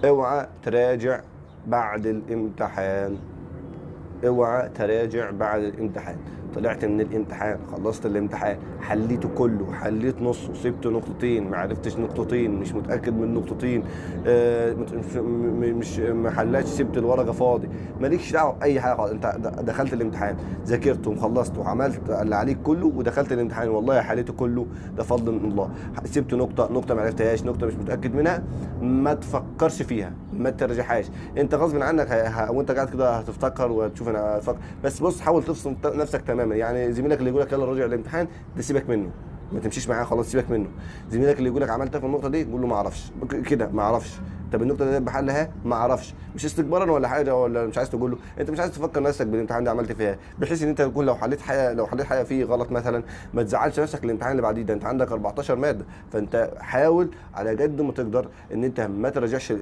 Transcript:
اوعى تراجع بعد الامتحان، اوعى تراجع بعد الامتحان. طلعت من الامتحان، خلصت الامتحان، حليته كله، حليت نصه، سبت نقطتين، ما عرفتش نقطتين، مش متاكد من نقطتين، مش ما حلاش، سبت الورقه فاضي، مالكش دعوه باي حاجه خالص. انت دخلت الامتحان، ذاكرت وخلصت وعملت اللي عليك كله ودخلت الامتحان، والله حليته كله، ده فضل من الله. سبت نقطه ما عرفتهاش، نقطه مش متاكد منها، ما تفكرش فيها، ما ترجعهاش. انت غصب عنك وانت قاعد كده هتفتكر وتشوف انا هتفكر. بس بص، حاول تفصل نفسك تماما. يعني زميلك اللي يقول لك يلا راجع الامتحان ده سيبك منه، ما تمشيش معاه، خلاص سيبك منه. زميلك اللي يقول لك عملت في النقطه دي، قول له ما اعرفش كده، ما اعرفش. طب النقطه دي بحلها، ما اعرفش. مش استكبارا ولا حاجه، ولا مش عايز تقول له، انت مش عايز تفكر نفسك بالامتحان ده عملت فيها، بحيث ان انت تكون لو حليت حاجه فيه غلط مثلا، ما تزعلش نفسك الامتحان اللي بعديه. ده انت عندك 14 ماده، فانت حاول على قد ما تقدر ان انت ما تراجعش